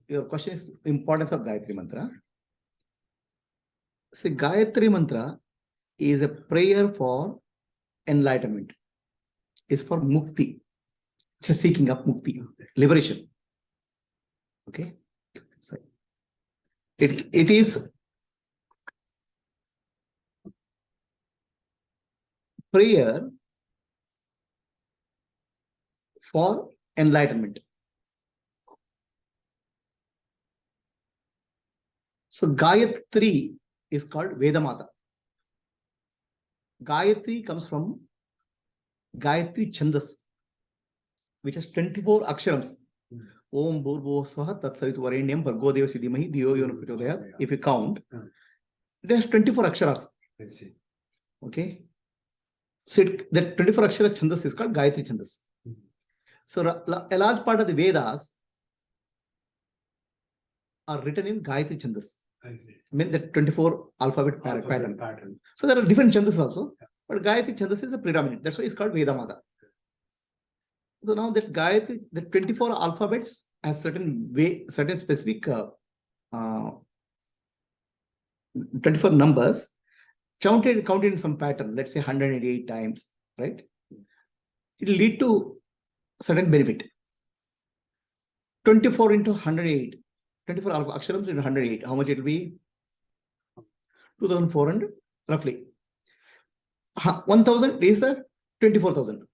your question is importance of Gayatri Mantra. See, Gayatri Mantra is a prayer for enlightenment. It's for mukti. It's a seeking of mukti, liberation. Okay? So it is prayer for enlightenment. So Gayatri is called Vedamata. Gayatri comes from Gayatri Chandas, which has 24 aksharams. Om Bhurbo Swaha Tat Savitu Varenyam Bhargo Deva Siddhimahi Dhiyo Yo No Prachodayat. If you count, it has 24 aksharas. Okay? So that 24 akshara Chandas is called Gayatri Chandas. So a large part of the Vedas are written in Gayatri Chandas. I mean the 24 alphabet pattern. So there are different Chandas also, but Gayatri Chandas is a predominant. That's why it's called Vedamata. So now that Gayatri, the 24 alphabets has certain specific 24 numbers counted in some pattern, let's say 108 times, right? It will lead to certain benefit. 24 into 108, 24 aksharams into 108, how much it will be? 2,400 roughly. 1,000 is 24,000.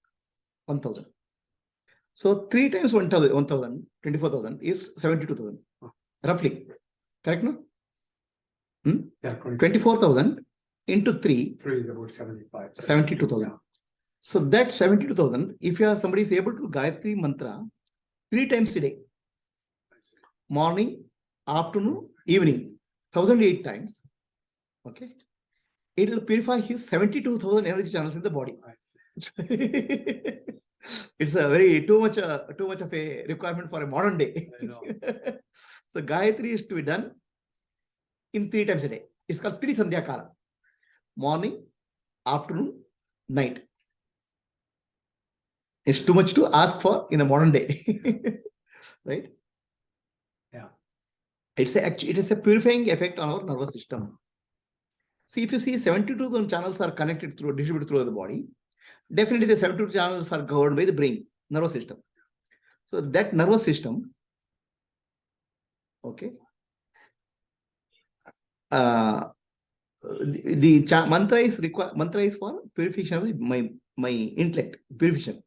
1,000. So 3 times 1,000, 24,000 is 72,000. Roughly. Correct, no? Yeah, 24,000 into 3 is about 72,000. Yeah. So that 72,000, if somebody is able to Gayatri Mantra 3 times a day, morning, afternoon, evening, 1,008 times, okay, it will purify his 72,000 energy channels in the body. It's a very too much of a requirement for a modern day. I know. So Gayatri is to be done in 3 times a day. It's called Tri Sandhya Kala. Morning, afternoon, night. It's too much to ask for in the modern day. Right? Yeah. It is a purifying effect on our nervous system. See, if you see 72,000 channels are distributed through the body, definitely the 72 channels are governed by the brain, nervous system. So that nervous system, okay, the mantra is for purification of my intellect, purification.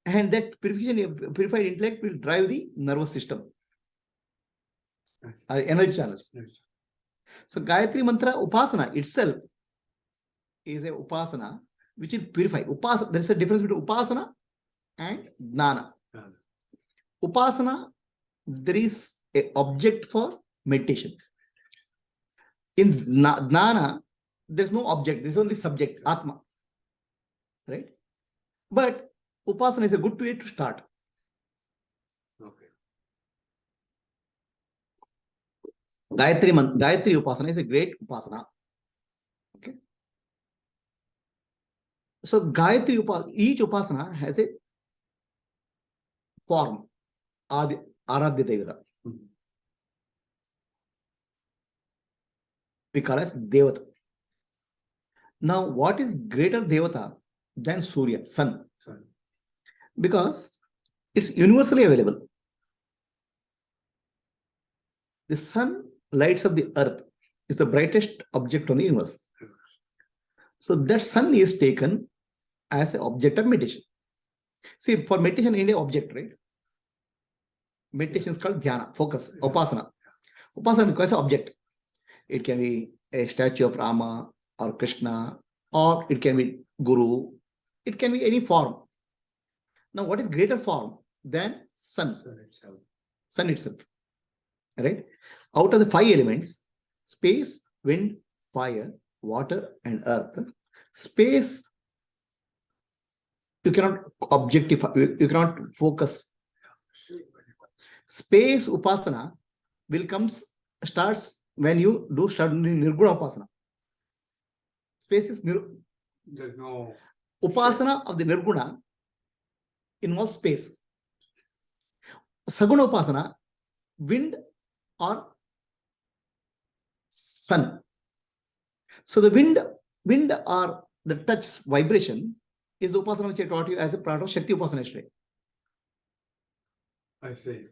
And that purified intellect will drive the nervous system, energy channels. So Gayatri Mantra Upasana itself is a Upasana which will purify. There is a difference between Upasana and Jnana. Upasana, there is an object for meditation. In Jnana, there is no object, there is only subject, Atma. Right? But Upasana is a good way to start. Okay. Gayatri Upasana is a great Upasana. Okay. So Gayatri Upasana, each Upasana has a form, Aradhya Devata. We call as Devata. Now, what is greater Devata than Surya, Sun? Because it's universally available. The sun lights up the earth, is the brightest object on the universe. So that sun is taken as an object of meditation. See, for meditation, in India, object, right? Meditation is called dhyana, focus, upasana. Upasana requires an object. It can be a statue of Rama or Krishna, or it can be Guru. It can be any form. Now, what is greater form than sun? Sun itself. Right? Out of the 5 elements, space, wind, fire, water, and earth, space, you cannot objectify, you cannot focus. Space upasana starts when you start doing nirguna upasana. Space is there's no upasana of the nirguna involves space. Saguna upasana wind or sun. So the wind or the touch vibration is the upasana which I taught you as a part of Shakti Upasana yesterday. I see.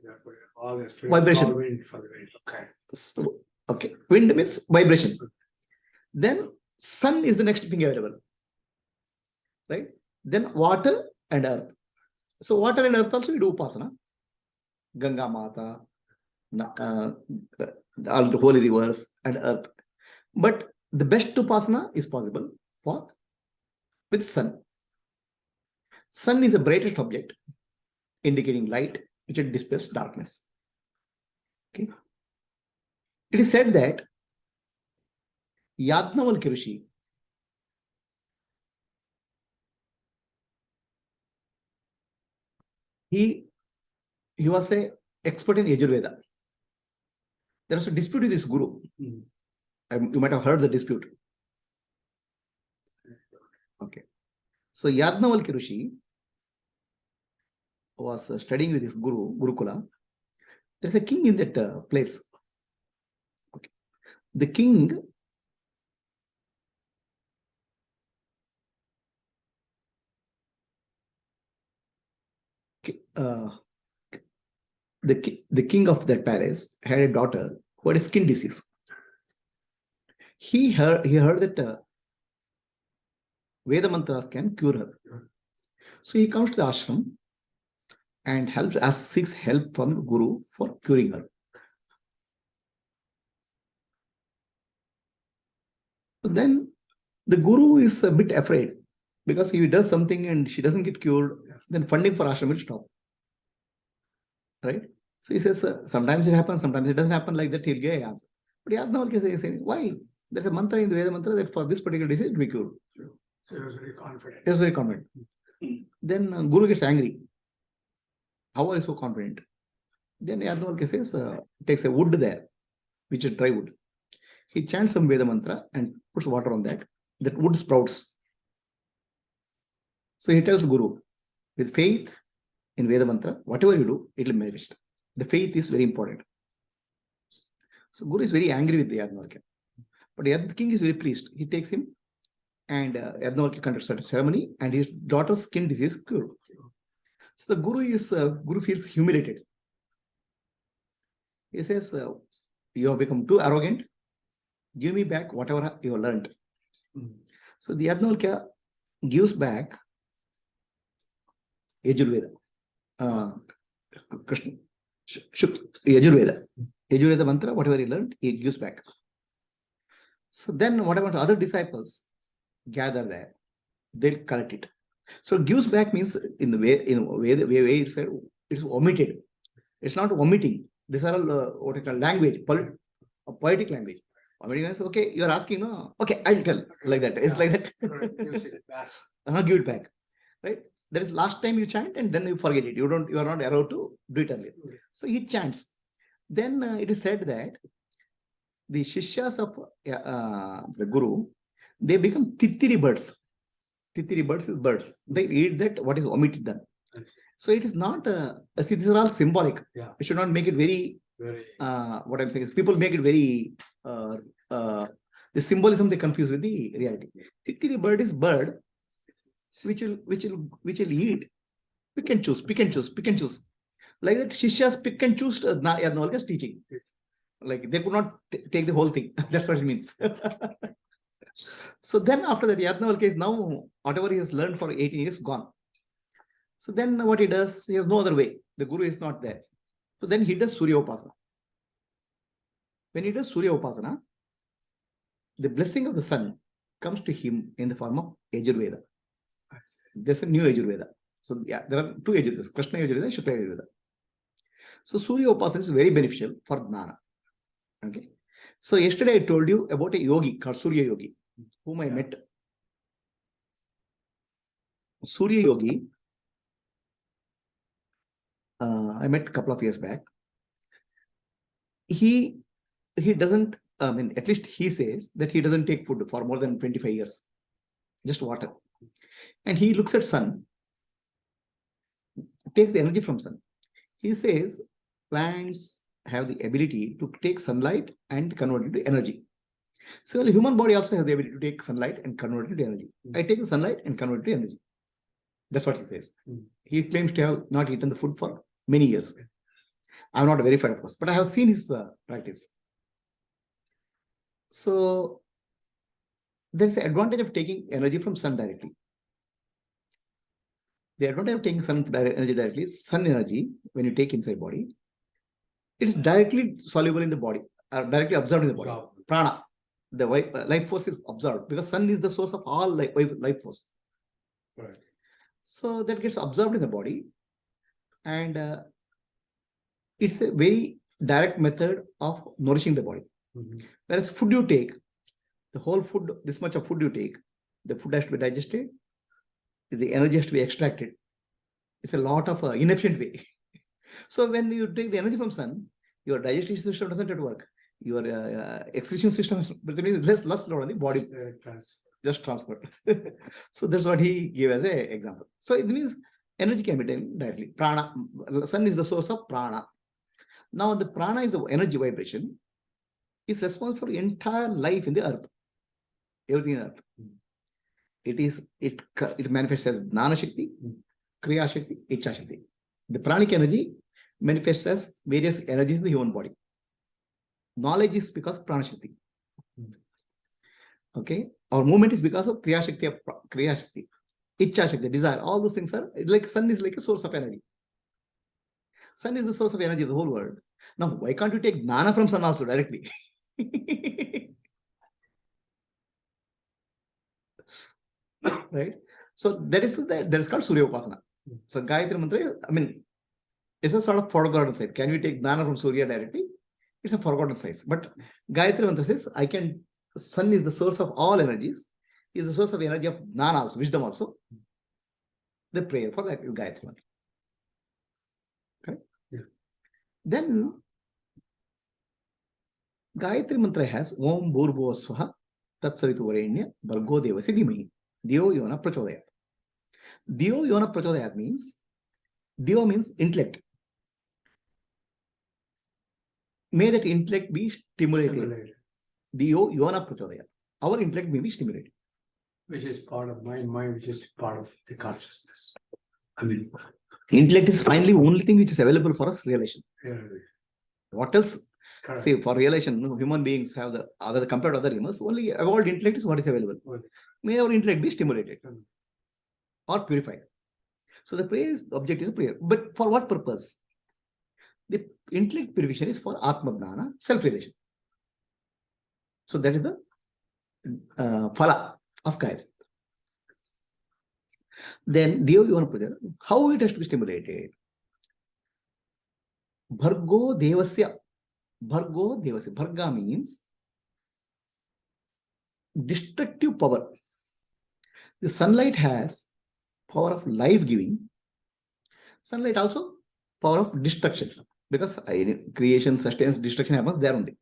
All this Vibration. wind for the wind. Okay. So, okay. Wind means vibration. Then sun is the next thing available. Right? Then water and earth. So water and earth also we do upasana. Ganga Mata, all the holy rivers and earth. But the best upasana is possible with sun. Sun is the brightest object, indicating light, which will dispels darkness. Okay. It is said that Yajnavalkya Rishi he was an expert in Yajurveda. There was a dispute with his guru. You might have heard the dispute. Okay. So Yajnavalkya Rishi was studying with his guru, Gurukula. There is a king in that place. Okay. The king the king of that palace had a daughter who had a skin disease. He heard that Veda mantras can cure her. So he comes to the ashram and seeks help from the guru for curing her. So then the guru is a bit afraid because if he does something and she doesn't get cured, then funding for ashram will stop. Right? So he says, sometimes it happens, sometimes it doesn't happen, like that, he'll get an answer. But Yajnavalkya says, why? There's a mantra in the Veda mantra that for this particular disease, it will be cured. So he was very confident. He was very confident. Then Guru gets angry. How are you so confident? Then Yajnavalkya says, takes a wood there, which is dry wood. He chants some Veda mantra and puts water on that. That wood sprouts. So he tells Guru, with faith in Veda mantra, whatever you do, it will manifest. The faith is very important. So Guru is very angry with the Yajnavalkya. But the king is very pleased. He takes him and Yajnavalkya conducts a ceremony and his daughter's skin disease cured. So the Guru feels humiliated. He says, you have become too arrogant. Give me back whatever you have learned. So the Yajnavalkya gives back Yajurveda. Krishna. Yajurveda mantra, whatever he learned, he gives back. So then what about other disciples gather there? They'll collect it. So gives back means in the way it said, it's omitted. It's not omitting. These are all what I call language, poetic language. Omitting means, okay, you're asking, no? Okay, I'll tell. Like that. It's like that. Give it back. Right? That is last time you chant and then you forget it. You are not allowed to do it earlier. So he chants. Then it is said that the Shishyas of the Guru, they become Titiri birds. Titiri birds is birds. They eat that what is omitted done. So it is not, see, these are all symbolic. Yeah. We should not make it very, what I'm saying is people make it very, the symbolism they confuse with the reality. Titiri bird is bird which will eat. Pick and choose. Like that, Shishyas pick and choose Yajnavalkya's teaching. Like they could not take the whole thing. That's what it means. So then after that, Yajnavalkya is now, whatever he has learned for 18 years, gone. So then what he does, he has no other way. The Guru is not there. So then he does Surya Upasana. When he does Surya Upasana, the blessing of the sun comes to him in the form of Yajurveda. There's a new Yajurveda. So yeah, there are two Yajurvedas, Krishna Yajurveda and Shukla Yajurveda. So Surya Upasana is very beneficial for Jnana. Okay. So yesterday I told you about a yogi called Surya Yogi, whom I met. Surya Yogi, I met a couple of years back. He doesn't, at least he says that he doesn't take food for more than 25 years, just water. And he looks at sun, takes the energy from sun. He says plants, have the ability to take sunlight and convert it to energy. So the human body also has the ability to take sunlight and convert it to energy. I take the sunlight and convert it to energy. That's what he says. He claims to have not eaten the food for many years. I'm not verified, of course, but I have seen his practice. So there's an advantage of taking energy from sun directly. The advantage of taking sun energy directly is sun energy, when you take inside body, it is directly soluble in the body, directly absorbed in the body. Prana, the life force is absorbed because sun is the source of all life force. Right. So that gets absorbed in the body, and it's a very direct method of nourishing the body. Whereas food you take, the whole food, this much of food you take, the food has to be digested, the energy has to be extracted. It's a lot of inefficient way. So when you take the energy from sun, your digestive system doesn't have to work. Your excretion system is less load on the body. Just transfer. So that's what he gave as an example. So it means energy can be taken directly. Prana, sun is the source of prana. Now the prana is the energy vibration. It's responsible for the entire life in the earth. Everything in earth. It manifests as Jnana Shakti, Kriya Shakti, Ichcha Shakti. The pranic energy manifests as various energies in the human body. Knowledge is because of Prana Shakti. Okay, our movement is because of Kriya Shakti, Ichcha Shakti, desire. All those things are like sun is like a source of energy. Sun is the source of energy of the whole world. Now, why can't you take Jnana from sun also directly? Right? So that is called Surya Upasana. So Gayatri Mantra, it's a sort of forgotten side. Can we take Jnana from Surya directly? It's a forgotten side. But Gayatri Mantra says, sun is the source of all energies, is the source of energy of Jnana also, wisdom also. The prayer for that is Gayatri Mantra. Okay? Yeah. Then Gayatri Mantra has Om Bhurbo Swaha Tatsaritu Varenya Bhargo Devasi Dhimahi Dio Yona Prachodayat. Dio Yona Prachodayat means, Dio means intellect. May that intellect be stimulated. Dio Yona Prachodayat. Our intellect may be stimulated. Which is part of mind, which is part of the consciousness. Intellect is finally only thing which is available for us realization. Yeah. What else? Correct. See, for realization, human beings have the other compared to other humans, only evolved intellect is what is available. Okay. May our intellect be stimulated or purified. So the prayer is, the object is prayer. But for what purpose? The intellect purification is for Atma Jnana, self-realization. So that is the phala of Gayatri. Then Dio Yona Prachodayat, how it has to be stimulated? Bhargo Devasya. Bhargo Devasya. Bharga means destructive power. The sunlight has power of life-giving. Sunlight also power of destruction. Because creation, sustenance, destruction happens there only.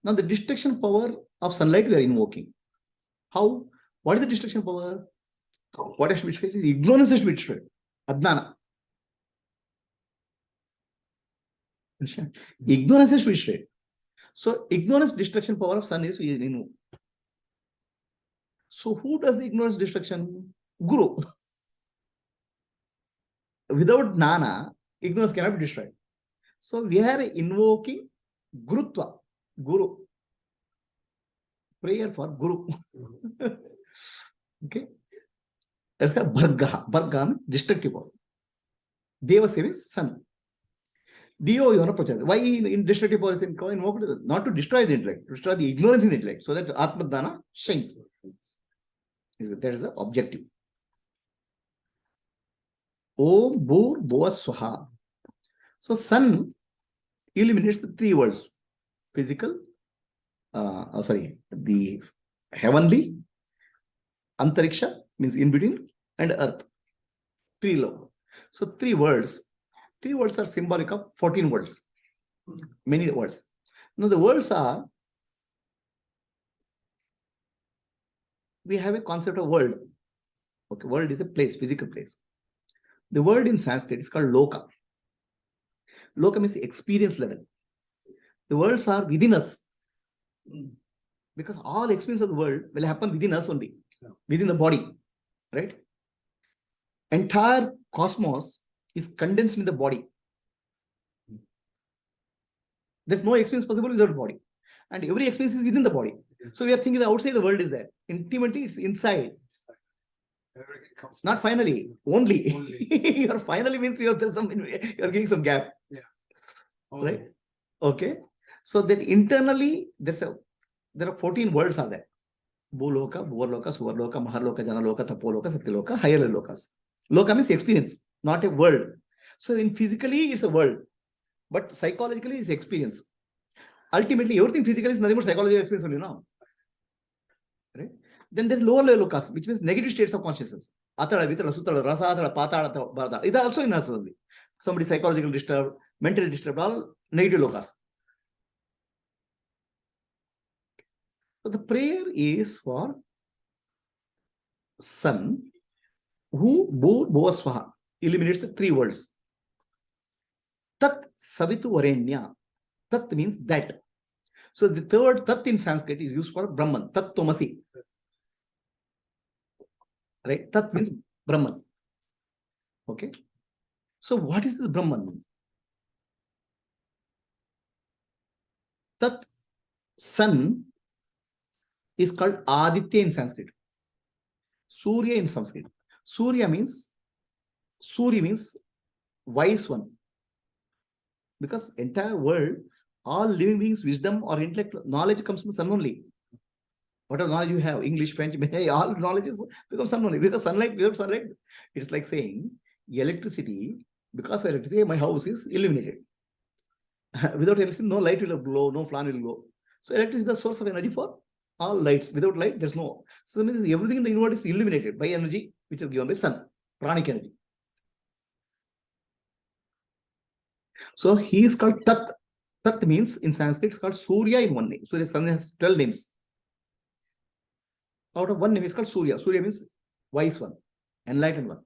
Now the destruction power of sunlight we are invoking. How? What is the destruction power? What has to be destroyed? Ignorance has to be destroyed. Adnana. Ignorance has to be destroyed. So ignorance destruction power of sun is we remove. So who does the ignorance destruction? Guru. Without Jnana, ignorance cannot be destroyed. So we are invoking Gurutva, Guru. Prayer for Guru. Okay. That's a Bharga. Bharga means destructive power. Devasya means sun. Dio Yona Prachodayat. Why in destructive power is invoked? Not to destroy the intellect, to destroy the ignorance in the intellect, so that Atma Jnana shines. That is the objective. Om Bhur Bhuva Swaha. So sun illuminates the three worlds: physical, the heavenly, Antariksha means in between, and earth. Three levels. So three worlds are symbolic of 14 worlds. Many worlds. Now the worlds are, we have a concept of world. Okay, world is a place, physical place. The word in Sanskrit is called loka. Loka means experience level. The worlds are within us. Because all experience of the world will happen within us only, within the body, right? Entire cosmos is condensed in the body. There's no experience possible without the body. And every experience is within the body. So we are thinking the outside the world is there. Intimately, it's inside. Not finally, only. Your finally means you're giving some gap. Yeah. Right? Okay. So that internally, there are 14 worlds are there. Bhuloka, Bhuvarloka, Suvarloka, Maharloka, Janaloka, Tapoloka, Satyaloka, higher lokas. Loka means experience, not a world. So in physically, it's a world. But psychologically, it's experience. Ultimately, everything physical is nothing but psychological experience only now. Right? Then there's lower level lokas, which means negative states of consciousness. Atala, Vitala, Sutala, Rasa, Atala, Patala, Bada. It is also in us only. Somebody psychologically disturbed, mentally disturbed, all negative lokas. So the prayer is for sun, who Bhuvasvaha eliminates the three words. Tat Savitu Varenya. Tat means that. So the third Tat in Sanskrit is used for Brahman. Tat Tomasi. Right? Tat means Brahman. Okay. So what is this Brahman? Tat sun is called Aditya in Sanskrit. Surya in Sanskrit. Surya means wise one. Because entire world, all living beings, wisdom or intellect, knowledge comes from sun only. Whatever knowledge you have, English, French, all knowledge is become sun only. Because sunlight, without sunlight, it's like saying electricity, because of electricity, my house is illuminated. Without electricity, no light will glow, no fan will glow. So electricity is the source of energy for all lights. Without light, there's no. So that means everything in the universe is illuminated by energy, which is given by sun, pranic energy. So he is called Tat. Tat means in Sanskrit, it's called Surya in one name. Surya, sun has 12 names. Out of one name is called Surya. Surya means wise one, enlightened one.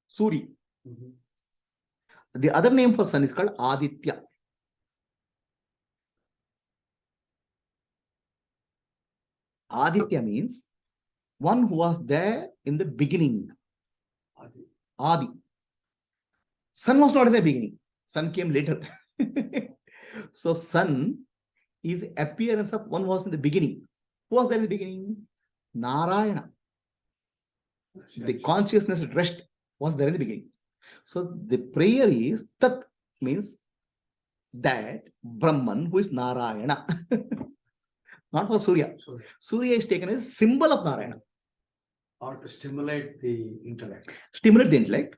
Suri. The other name for sun is called Aditya. Aditya means one who was there in the beginning. Adi. Sun was not in the beginning. Sun came later. So sun is appearance of one who was in the beginning. Who was there in the beginning? Narayana. The consciousness at rest was there in the beginning. So the prayer is Tat means that Brahman who is Narayana. Not for Surya. Surya is taken as a symbol of Narayana. Or to stimulate the intellect. Stimulate the intellect.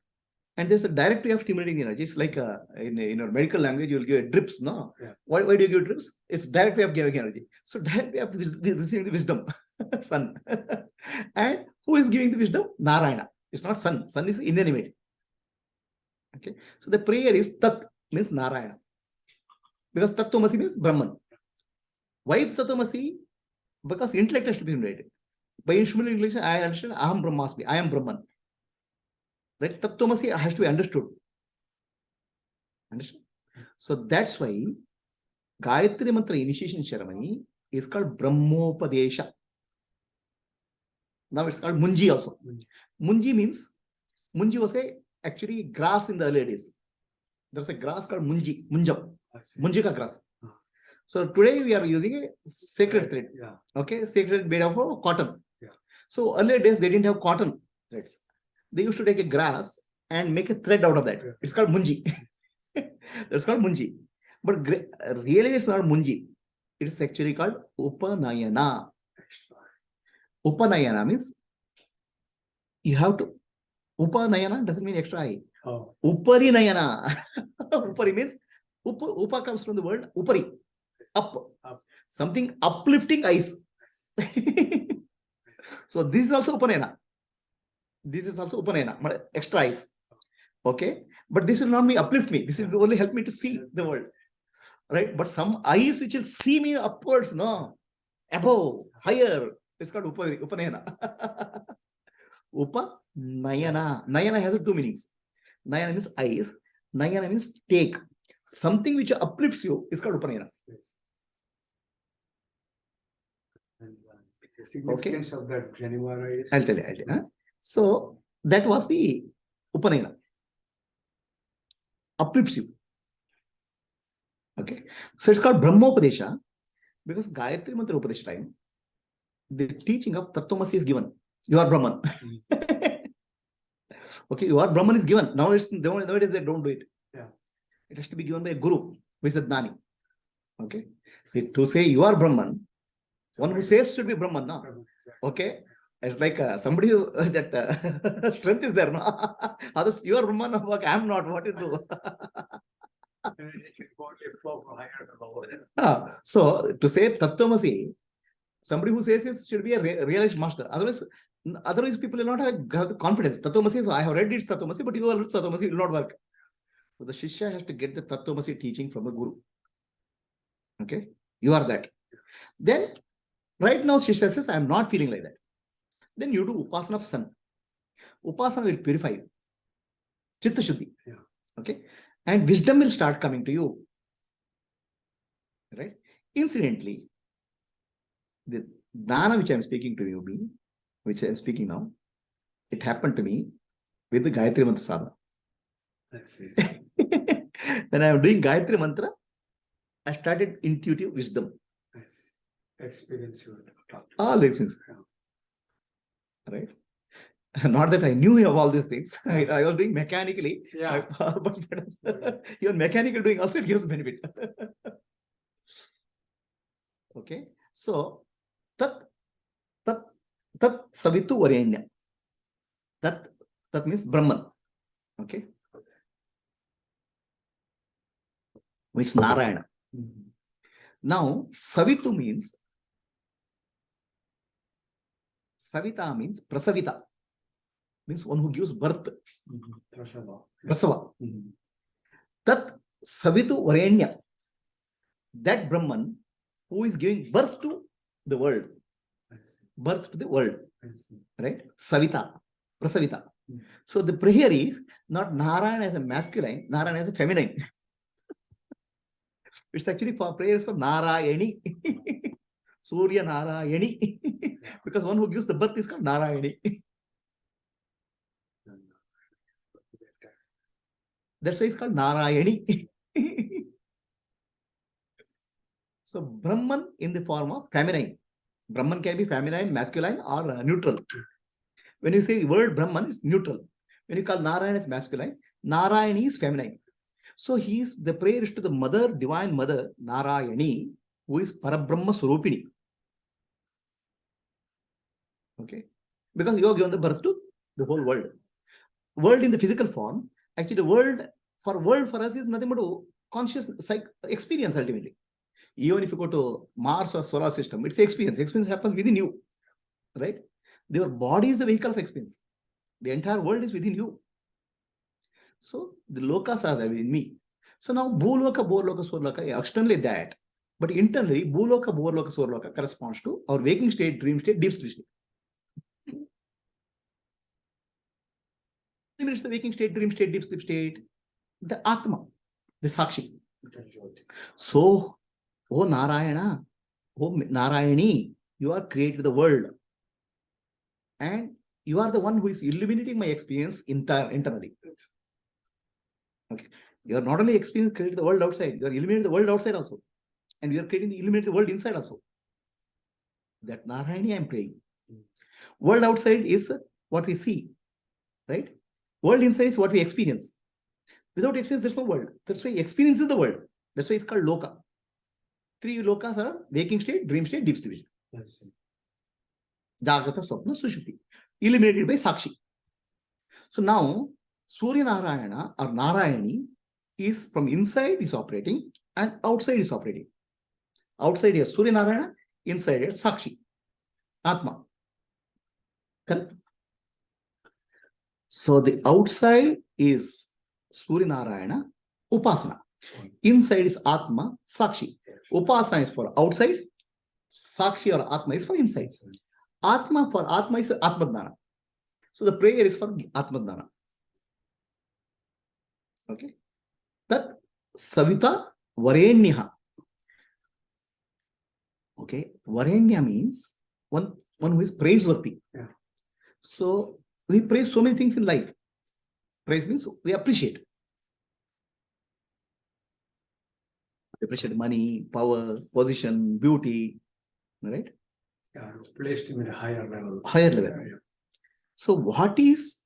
And there's a direct way of stimulating the energy. It's like in our medical language, you'll give drips, no? Yeah. Why do you give drips? It's direct way of giving energy. So direct way of receiving the wisdom, sun. And who is giving the wisdom? Narayana. It's not sun. Sun is inanimate. Okay. So the prayer is Tat means Narayana. Because Tattvamasi means Brahman. Why Tattvamasi? Because intellect has to be stimulated. By instrumental English, I understand Aham Brahmasmi. I am Brahman. Right? Tattvamasi has to be understood. Understand? So that's why Gayatri Mantra initiation ceremony is called Brahmopadesha. Now it's called Munji also. Munji means, Munji was actually grass in the earlier days. There's a grass called Munji, Munjam, Munjika grass. So today we are using a sacred thread. Yeah. Okay, sacred made of cotton. Yeah. So earlier days they didn't have cotton threads. They used to take a grass and make a thread out of that. Yeah. It's called Munji. That's called Munji. But really it's not Munji. It is actually called Upanayana. Upanayana means you have to. Upanayana doesn't mean extra eye. Oh. Uparinayana. Upari means Upa comes from the word Upari. Up. Something uplifting eyes. So this is also Upanayana. This is also Upanayana, extra eyes. Okay. But this will not be uplift me. This will only help me to see the world. Right? But some eyes which will see me upwards, no. Above, higher. It's called Upanayana. Upanayana. Nayana has two meanings. Nayana means eyes. Nayana means take. something which uplifts you is called Upanayana. And the significance of that Janivara is. I'll tell you. Huh? So that was the Upanayana. Uplifts you. Okay. So it's called Brahmopadesha because Gayatri Mantra Upadesha time, the teaching of Tattvamasi is given. You are Brahman. Okay, you are Brahman is given. Nowadays they don't do it. Yeah. It has to be given by a guru, who is a Jnani. Okay. See, to say you are Brahman, one who says should be Brahman. No? Okay. It's like somebody who that strength is there. No? Others, you are Brahman. Okay, I'm not. What you do? So to say Tattvamasi, somebody who says this should be a realized master. Otherwise people will not have the confidence. Tattvamasi, so I have read it's Tattvamasi, but you will Tattvamasi, it will not work. So the Shishya has to get the Tattvamasi teaching from the Guru. Okay, you are that. Then right now Shishya says, I am not feeling like that. Then you do Upasana of Sun. Upasana will purify you. Chitta Shuddhi. Yeah. Okay, and wisdom will start coming to you. Right? Incidentally, the Dana which I am speaking to you, which I am speaking now, it happened to me with the Gayatri Mantra sadhana. When I am doing Gayatri Mantra, I started intuitive wisdom. Experience you talked about. All the experience. Right? Not that I knew of all these things. I was doing mechanically. Yeah. But even mechanical doing also it gives benefit. Okay. So, tat savitu varenya. That means Brahman. Okay. Which is Narayana. Now, Savitu means Savita means Prasavita. Means one who gives birth. Prasava. Tat Savitu Varenya. That Brahman who is giving birth to the world. Birth to the world. Right? Savita. Prasavita. So the prayer is not Narayana as a masculine, Narayana as a feminine. It's actually for prayers for Narayani. Surya Narayani. Because one who gives the birth is called Narayani. That's why it's called Narayani. So Brahman in the form of feminine. Brahman can be feminine, masculine, or neutral. When you say word Brahman, it's neutral. When you call Narayana as masculine, Narayani is feminine. So the prayer is to the mother, divine mother, Narayani, who is Parabrahma Surupini. Okay. Because you have given the birth to the whole world. World in the physical form, actually the world for us is nothing but conscious experience ultimately. Even if you go to Mars or solar system, it's experience. Experience happens within you. Right? Your body is the vehicle of experience. The entire world is within you. So the lokas are there within me. So now Bhuloka, Borloka, Surloka, externally that. But internally, Bhuloka, Borloka, Surloka corresponds to our waking state, dream state, deep sleep state. It's the waking state, dream state, deep sleep state. The Atma, the Sakshi. So, oh Narayana, oh Narayani, you are created the world. And you are the one who is illuminating my experience internally. Okay. You are not only creating the world outside, you are illuminating the world outside also. And you are illuminating the world inside also. That Narayani I am praying. World outside is what we see. Right? World inside is what we experience. Without experience, there's no world. That's why experience is the world. That's why it's called Loka. 3 lokas are waking state, dream state, deep sleep. Yes. Jagrata, Swapna, Sushupti. Illuminated by Sakshi. So now, Surya Narayana or Narayani is from inside is operating and outside is operating. Outside is Surya Narayana, inside is Sakshi. Atma. Correct? So the outside is Surya Narayana, Upasana. Inside is Atma, Sakshi. Upasana is for outside. Sakshi or Atma is for inside. Atma for Atma is Atmadnana. So the prayer is for Atmadnana. Okay. That Savita Varenya. Okay, Varenya means one who is praiseworthy. Yeah. So we praise so many things in life. Praise means we appreciate. We appreciate money, power, position, beauty, right? Yeah, it's placed him in a higher level. Higher level. Yeah. So what is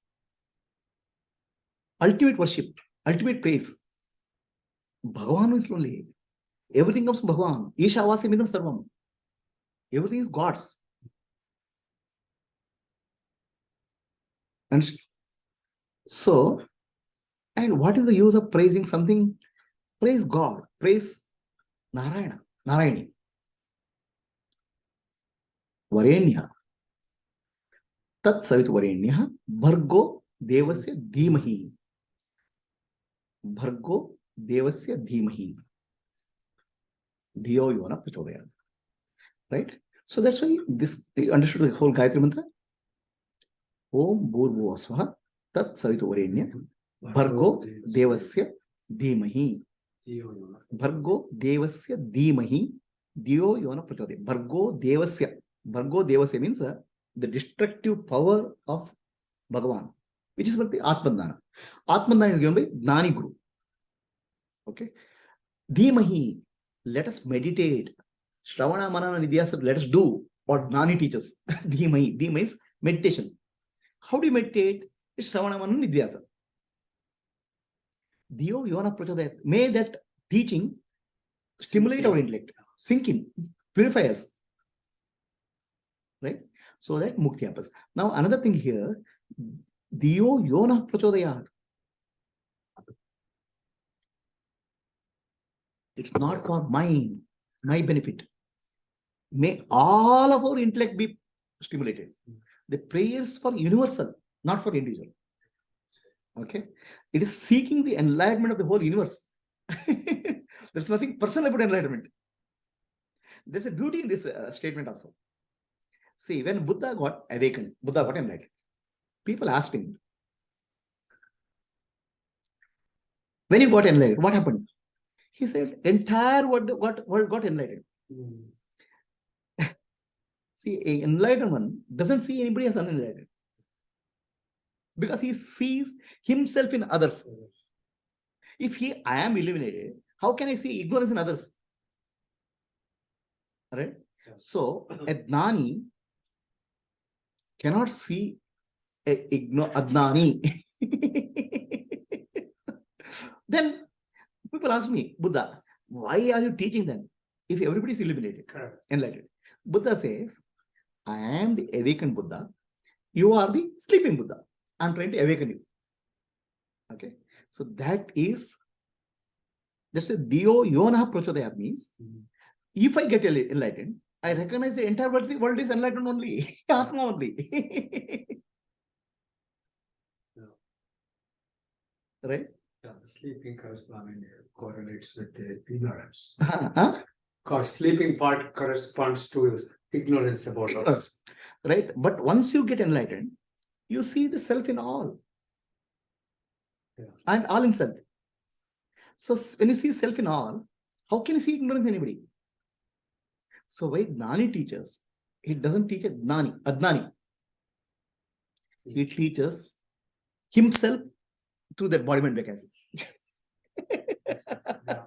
ultimate worship, ultimate praise? Bhagavan is only. Everything comes from Bhagavan. Isha Avasya Midam Sarvam. Everything is God's. And so, and what is the use of praising something? Praise God. Praise Narayana. Narayani. Varenya. Tat Savit Varenya. Bhargo Devasya Dhimahi. Bhargo Devasya Dhimahi. Dhiyo Yona Prachodayat. Right? So that's why this, you understood the whole Gayatri mantra? Om Bhurbhuva Swaha Tat Savitu Varenya Bhargo Devasya Dhimahi. Bhargo Devasya Dhimahi Dhiyo Yona Prachodayat. Bhargo Devasya. Bhargo Devasya means the destructive power of Bhagavan, which is what the Atmanana. Atmanana is given by Gnani Guru. Okay. Dhimahi, let us meditate. Shravana Manana Nidhyasa, let us do what Gnani teaches. Dhimahi. Dhima is meditation. How do you meditate? It's Shravana Manana Nidhyasa. Dhiyo Yona Prachodayat. May that teaching stimulate our intellect, sink in, purify us. Right? So that mukti happens. Now another thing here, Dhiyo Yona Prachodayat. It's not for my benefit. May all of our intellect be stimulated. The prayers for universal, not for individual. Okay? It is seeking the enlightenment of the whole universe. There's nothing personal about enlightenment. There's a beauty in this statement also. See, when Buddha got awakened, Buddha got enlightened. People asked him, when you got enlightened, what happened? He said, entire world got enlightened. See, an enlightened one doesn't see anybody as unenlightened, because he sees himself in others. If I am illuminated, how can I see ignorance in others? Right? Yeah. So a Gnani cannot see a Adnani. Then people ask me, Buddha, why are you teaching them if everybody is illuminated, enlightened? Buddha says, I am the awakened Buddha. You are the sleeping Buddha. I'm trying to awaken you. Okay. So that is just a Dhiyo Yona Prachodayat means, if I get enlightened, I recognize the entire world is enlightened only. Atma only. Right? Yeah, the sleeping correlates with the ignorance. Because sleeping part corresponds to ignorance about us. Right? But once you get enlightened, you see the self in all. Yeah. And all in self. So when you see self in all, how can you see ignorance in anybody? So why Gnani teaches, he doesn't teach Adnani. He teaches himself through the embodiment mechanism. Yeah.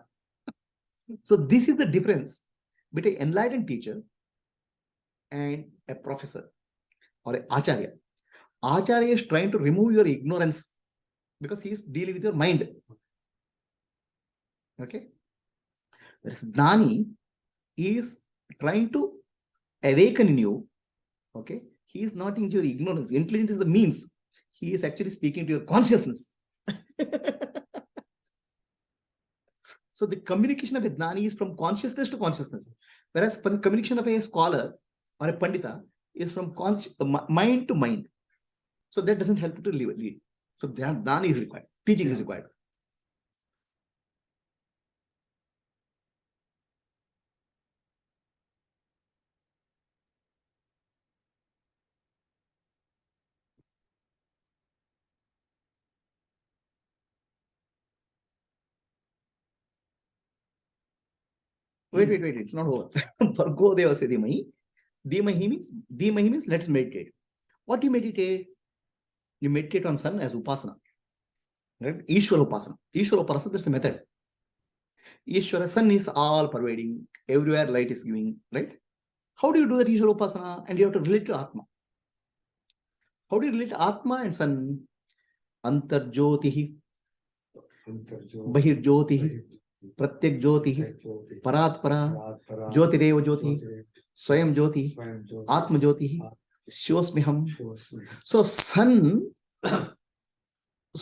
So this is the difference between an enlightened teacher and a professor or an acharya. Acharya is trying to remove your ignorance because he is dealing with your mind. Okay. Whereas Gnani is trying to awaken in you. Okay. He is not into your ignorance. Intelligence is the means. He is actually speaking to your consciousness. So the communication of a Gnani is from consciousness to consciousness. Whereas communication of a scholar or a Pandita is from mind to mind. So that doesn't help you to lead. So Gnani is required. Teaching is required. Wait. It's not over. Bhargo devasya dhimahi. Dhimahi means let's meditate. What do you meditate? You meditate on sun as upasana. Right? Ishwara upasana. Ishwara upasana, that's a method. Ishwara, sun is all pervading. Everywhere light is giving. Right? How do you do that Ishwara upasana? And you have to relate to Atma. How do you relate to Atma and sun? Antarjyotihi. Bahirjyotihi. Pratyak jyotihi. Parat para. Jyotireva jyotihi. Swayam jyoti. Atma jyoti. Shivasmiham. So sun,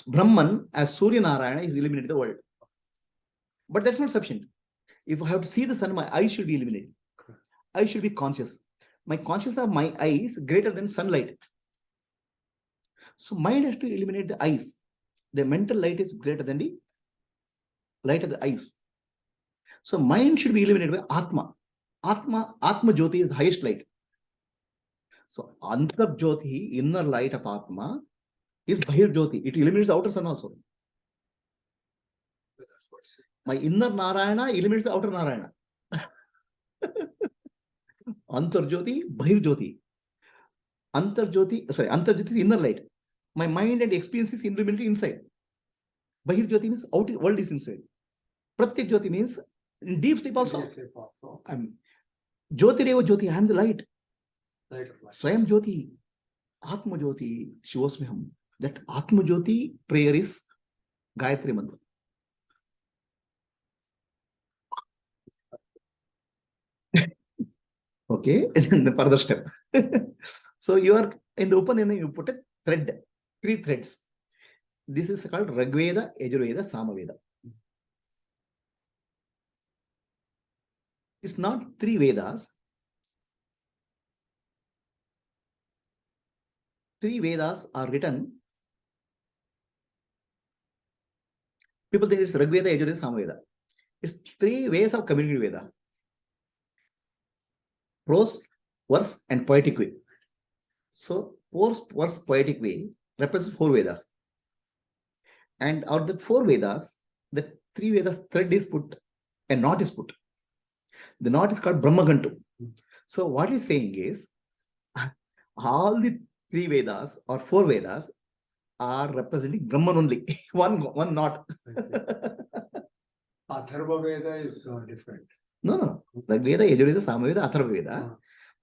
Brahman as Surya Narayana is illuminating the world. But that's not sufficient. If I have to see the sun, my eyes should be illuminated. I should be conscious. My consciousness of my eyes greater than sunlight. So mind has to illuminate the eyes. The mental light is greater than the light of the eyes. So mind should be illuminated by Atma. Atma Jyoti is the highest light. So Antar Jyoti, inner light of Atma, is Bahir Jyoti. It illuminates the outer sun also. My inner Narayana illuminates the outer Narayana. Antar Jyoti, Bahir Jyoti. Antar Jyoti is inner light. My mind and experience is illuminated inside. Bahir Jyoti means outer world is inside. Pratyak Jyoti means in deep sleep also. Jyotireva Jyoti, I am the light. Swayam Jyoti, Atma Jyoti, Shivasmiham. That Atma Jyoti prayer is Gayatri mantra. Okay, and then the further step. So you are in the Upanishad, you put a thread, 3 threads. This is called Rigveda, Yajurveda, Samaveda. It's not 3 Vedas. 3 Vedas are written. People think it's Rigveda, Yajurveda, Samaveda. It's 3 ways of communicating Veda. Prose, verse, and poetic way. So, prose, verse, poetic way represents 4 Vedas. And out of the 4 Vedas, the 3 Vedas thread is put, a knot is put. The knot is called Brahmagantu. So, what he's saying is, all the 3 Vedas or 4 Vedas are representing Brahman only. one knot. Atharva Veda is different. No. Like Veda, Yajurveda, Samaveda, Atharva Veda.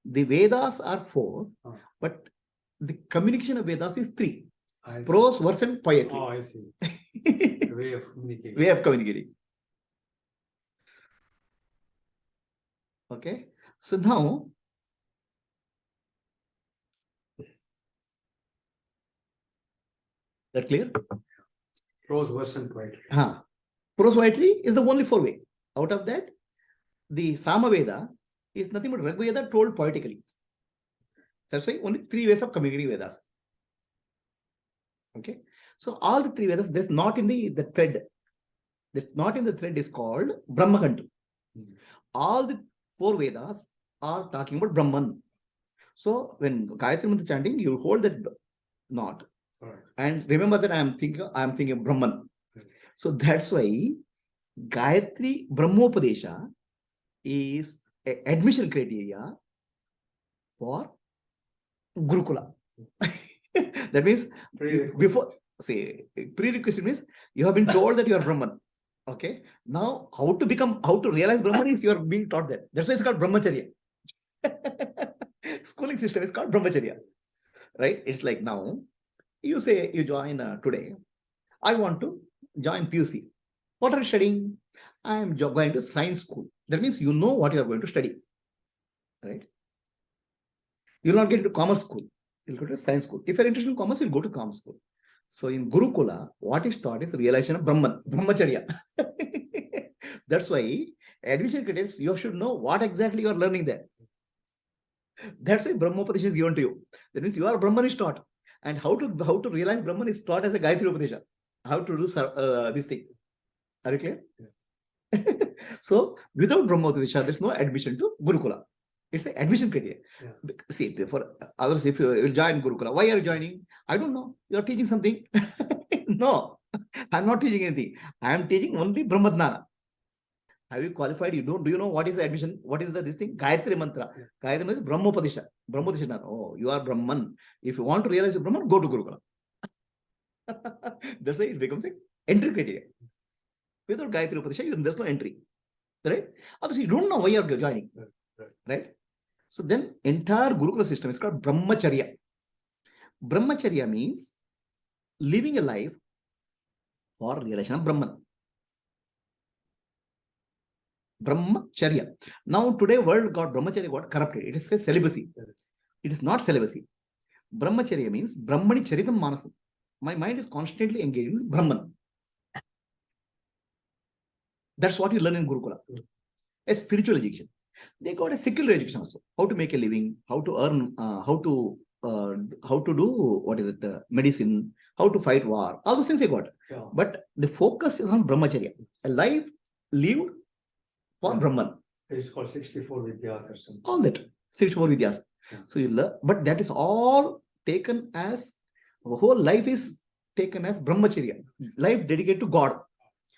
The Vedas are 4, but the communication of Vedas is 3. Prose, verse, and poetry. Oh, I see. The way of communicating. Way of communicating. Okay. So now, that clear? Prose, verse, and poetry. Prose, poetry is the only 4 way. Out of that, the Samaveda is nothing but Rigveda told poetically. That's why only 3 ways of communicating Vedas. Okay. So all the 3 Vedas, there's not in the thread. The knot in the thread is called Brahmagantu. All the 4 Vedas are talking about Brahman. So when Gayatri Mantra chanting, you hold that knot. And remember that I am thinking of Brahman. So that's why Gayatri Brahmopadesha is an admission criteria for Gurukula. That means prerequisite means you have been told that you are Brahman. Okay. Now, how to realize Brahman is you are being taught that. That's why it's called Brahmacharya. Schooling system is called Brahmacharya. Right? It's like now, you say you join today. I want to join PUC. What are you studying? I am going to science school. That means you know what you are going to study. Right? You will not get into commerce school. You will go to science school. If you are interested in commerce, you will go to commerce school. So in Gurukula, what is taught is realization of Brahman, Brahmacharya. That's why admission criteria, you should know what exactly you are learning there. That's why Brahmopadesha is given to you. That means you are Brahman is taught. And how to realize Brahman is taught as a Gayatri Upadesha. How to do this thing. Are you clear? Yeah. So without Brahmopadesha, there's no admission to Gurukula. It's an admission criteria. Yeah. See, for others, if you join Gurukula, why are you joining? I don't know. You are teaching something. No, I'm not teaching anything. I am teaching only Brahmadnana. Have you qualified? You don't. Do you know what is the admission? What is this thing? Gayatri mantra. Yeah. Gayatri means Brahmopadisha. Brahmopadisha. Oh, you are Brahman. If you want to realize your Brahman, go to Gurukula. That's why it becomes an entry criteria. Without Gayatri Upadisha, there's no entry. Right? Otherwise, you don't know why you're joining. Right? So then entire Gurukula system is called Brahmacharya. Brahmacharya means living a life for realization of Brahman. Brahmacharya. Now today world Brahmacharya got corrupted. It is a celibacy. It is not celibacy. Brahmacharya means Brahmani Charitam Manasam. My mind is constantly engaged with Brahman. That's what you learn in Gurukula. A spiritual education. They got a secular education also. How to make a living, how to earn, how to do medicine, how to fight war. All those things they got. Yeah. But the focus is on Brahmacharya. A life lived for Brahman. It's called 64 Vidyas or something. All that. 64 Vidyas. Yeah. So you learn, but that is all taken as, the whole life is taken as Brahmacharya. Life dedicated to God.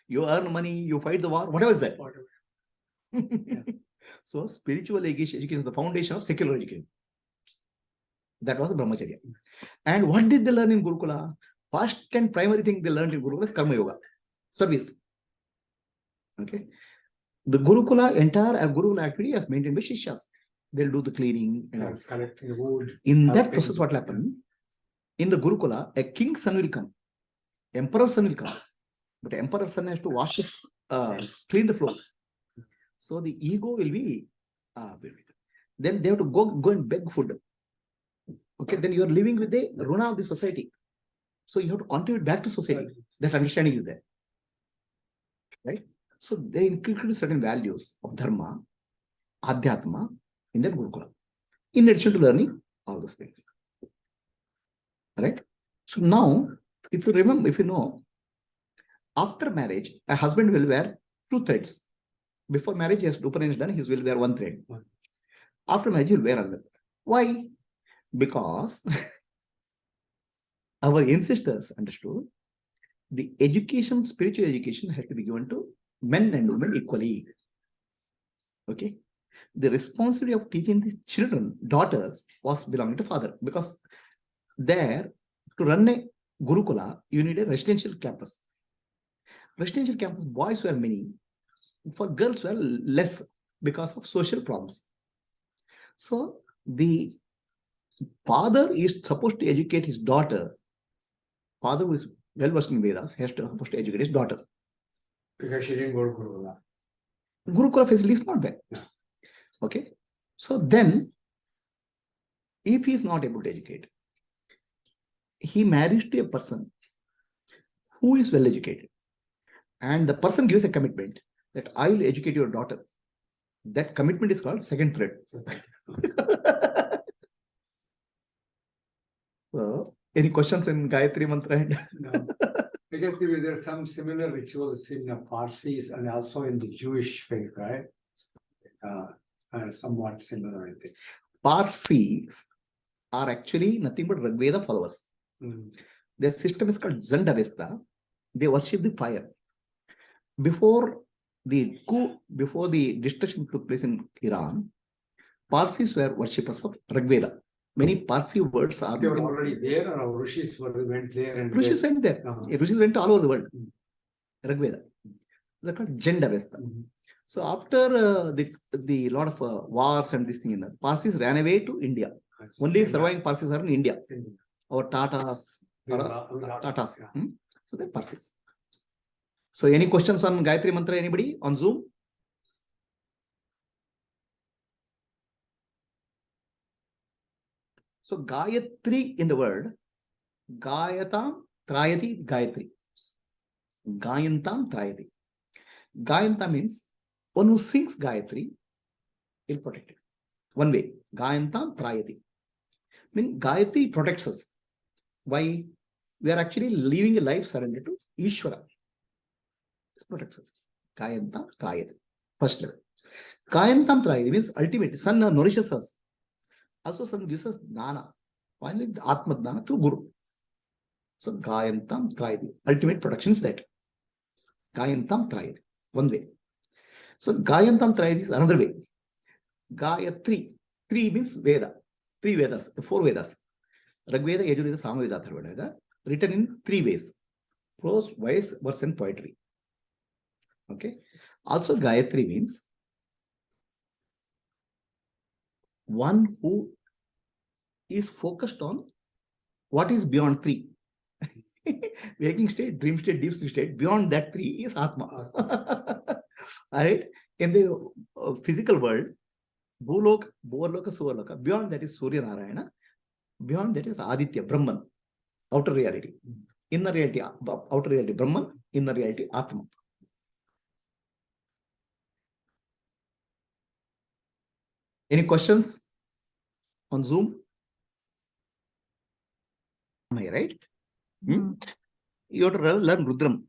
You earn money, you fight the war, whatever is that. Yeah. So spiritual education is the foundation of secular education. That was Brahmacharya. And what did they learn in Gurukula? First and primary thing they learned in Gurukula is Karma Yoga. Service. Okay. The entire Gurukula activity is maintained by Shishyas. They'll do the cleaning and collecting wood. In that process, what will happen? In the Gurukula, a king's son will come. Emperor's son will come. But emperor's son has to wash it, clean the floor. So the ego will be, then they have to go and beg food. Okay, then you are living with the runa of the society. So you have to contribute back to society. That understanding is there. Right? So they inculcate certain values of dharma, adhyatma in their Gurukula. In addition to learning all those things. Right? So now, if you remember, if you know, after marriage, a husband will wear 2 threads. Before marriage, he has upanishads done, he will wear 1 thread. After marriage, he will wear another. Why? Because our ancestors understood the education, spiritual education has to be given to men and women equally. Okay. The responsibility of teaching the children, daughters, was belonging to father, because there, to run a Gurukula, you need a residential campus. Residential campus, boys were many, for girls were less because of social problems. So the father is supposed to educate his daughter. Father who is well versed in Vedas has to supposed to educate his daughter. Because she didn't go to Gurukula. Gurukula facility is not there. Yeah. Okay. So then, if he is not able to educate, he marries to a person who is well educated. And the person gives a commitment that I will educate your daughter. That commitment is called second thread. So, any questions in Gayatri Mantra? No. Because there are some similar rituals in the Parsis and also in the Jewish faith, right? Somewhat similar, I think. Parsis are actually nothing but Rigveda followers. Their system is called Zandavesta. They worship the fire. Before the destruction took place in Iran, Parsis were worshippers of Rigveda. Many Parsi words are... They were already there, or Rishis went there? And Rishis went there. Rishis went all over the world. Rigveda. They're called Jandavesta. So after the lot of wars and this thing, Parsis ran away to India. Only surviving Parsis are in India. Or Tatas. Tatas. So they're Parsis. So any questions on Gayatri Mantra, anybody on Zoom? So Gayatri in the word, Gayatam Trayati Gayatri. Gayantam Trayati. Gayanta means one who sings Gayatri will protect it. One way. Gayantam Trayati. Means Gayatri protects us. Why? We are actually living a life surrendered to Ishvara. This protects us. Gayantam Trayati. First level. Gayantam Trayati means ultimately, sun nourishes us. Also, sun gives us Dana. Finally, the Atma Dana through Guru. So, Gayantam Trayati. Ultimate protection is that. Gayantam Trayati. One way. So Gayantam try this another way. Gayatri. Three means Veda. Three Vedas, four Vedas. Rigveda, Yajurveda, Samaveda, Atharvaveda, written in three ways: prose, verse, and poetry. Okay. Also, Gayatri means one who is focused on what is beyond three. Waking state, dream state, deep sleep state. Beyond that three is Atma. All right. In the physical world, Bhuloka, Bhuvarloka, Suvarloka. Beyond that is Surya Narayana. Beyond that is Aditya, Brahman, outer reality. Inner reality, outer reality, Brahman. Inner reality, Atma. Any questions on Zoom? Am I right? You have to learn Rudram.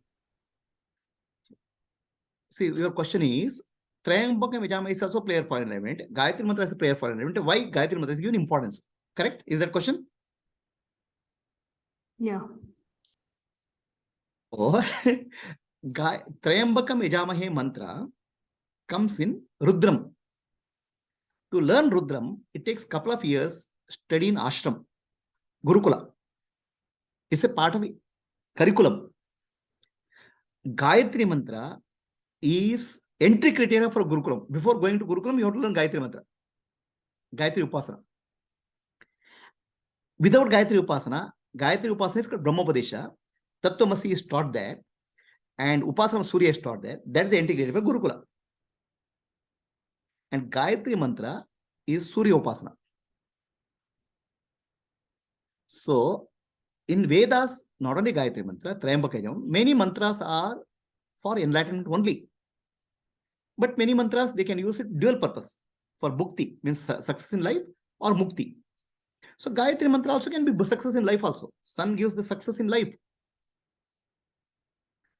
See, your question is, Trayambaka Vijama is also player for enlightenment. Gayatri Mantra is a player for enlightenment. Why Gayatri Mantra is given importance? Correct? Is that question? Yeah. Oh, Trayambakam Yajamahe mantra comes in Rudram. To learn Rudram, it takes a couple of years study in ashram, Gurukula. It's a part of the curriculum. Gayatri Mantra is entry criteria for Gurukulam. Before going to Gurukulam, you have to learn Gayatri Mantra. Gayatri Upasana. Without Gayatri Upasana is called Brahmapadesha. Tattvamasi is taught there, and Upasana Surya is taught there. That's the entry criteria for Gurukula. And Gayatri Mantra is Surya Upasana. So, in Vedas, not only Gayatri Mantra, Trayambakayam, many mantras are for enlightenment only. But many mantras, they can use it dual purpose for bhukti, means success in life, or mukti. So Gayatri Mantra also can be success in life also. Sun gives the success in life.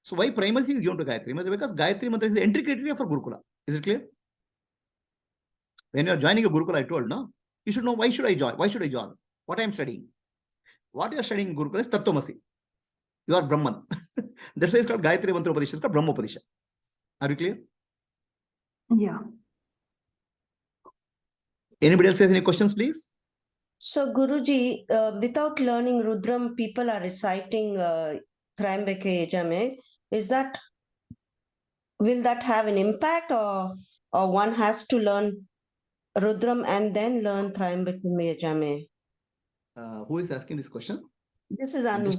So why primacy is given to Gayatri Mantra? Because Gayatri Mantra is the entry criteria for Gurukula. Is it clear? When you are joining a Gurukula, I told, no? You should know, why should I join? Why should I join? What I am studying? What you are studying in Gurukula is Tattvamasi. You are Brahman. That's why it's called Gayatri Mantra Upadesha. It's called Brahmopadesha. Are you clear? Yeah. Anybody else has any questions, please? So, Guruji, without learning Rudram, people are reciting Trayambake Yajame. Will that have an impact, or one has to learn Rudram and then learn Trayambake Yajame? Who is asking this question? This is Anu.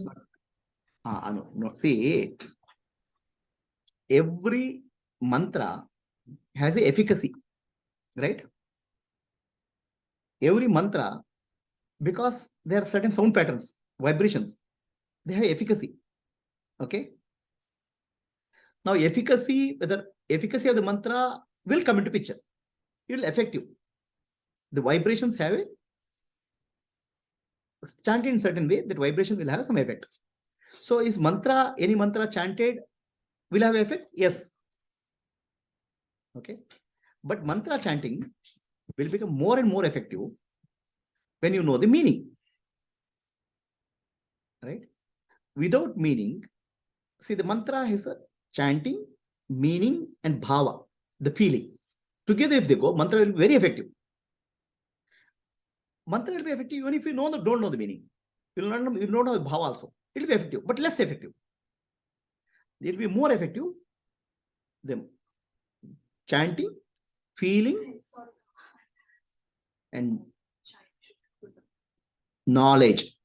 Anu. No. See, every mantra has a efficacy, right? Every mantra, because there are certain sound patterns, vibrations, they have efficacy. Okay. Now, whether efficacy of the mantra will come into picture. It will affect you. The vibrations have a chanted in certain way, that vibration will have some effect. So, is any mantra chanted will have effect? Yes. Okay. But mantra chanting will become more and more effective when you know the meaning. Right? Without meaning, see, the mantra has a chanting, meaning, and bhava, the feeling. Together, if they go, mantra will be very effective. Mantra will be effective even if you don't know the meaning. You will not know the bhava also. It will be effective, but less effective. It will be more effective than chanting, feeling, and knowledge.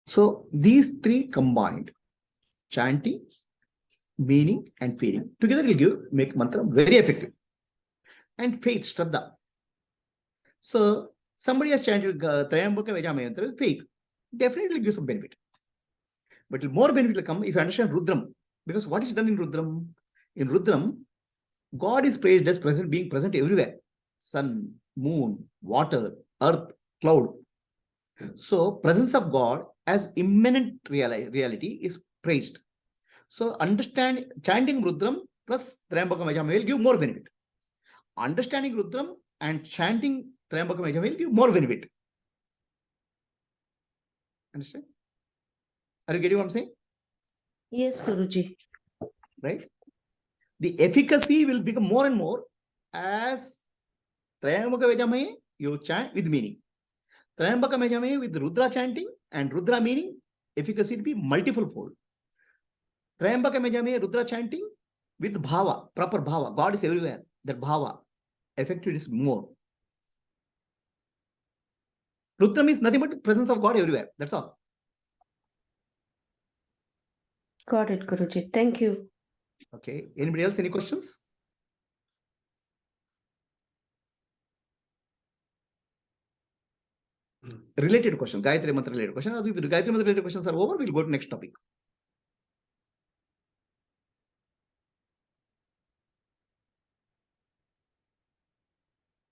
So these three combined, chanting, meaning, and feeling, together will make mantra very effective. And faith, Shraddha. So somebody has chanted Trayambaka Vajama Yantra with faith. Definitely gives some benefit. But more benefit will come if you understand Rudram. Because what is done in Rudram? In Rudram, God is praised as being present everywhere. Sun, moon, water, earth, cloud. So presence of God as immanent reality is praised. So chanting Rudram plus Trayambaka Vajama will give more benefit. Understanding Rudram and chanting Trayambakam Yajam will give more benefit. Understand? Are you getting what I'm saying? Yes, Guruji. Right? The efficacy will become more and more as Trayambaka Vajamaye, you chant with meaning. Trayambaka Vajamaye with Rudra chanting and Rudra meaning, efficacy will be multiple fold. Trayambaka Vajamaye, Rudra chanting with Bhava, proper Bhava. God is everywhere. That Bhava, effective is more. Rudra means nothing but presence of God everywhere. That's all. Got it, Guruji. Thank you. Okay. Anybody else? Any questions? Related question. Gayatri Mantra related question. If the Gayatri Mantra related questions are over, we'll go to next topic.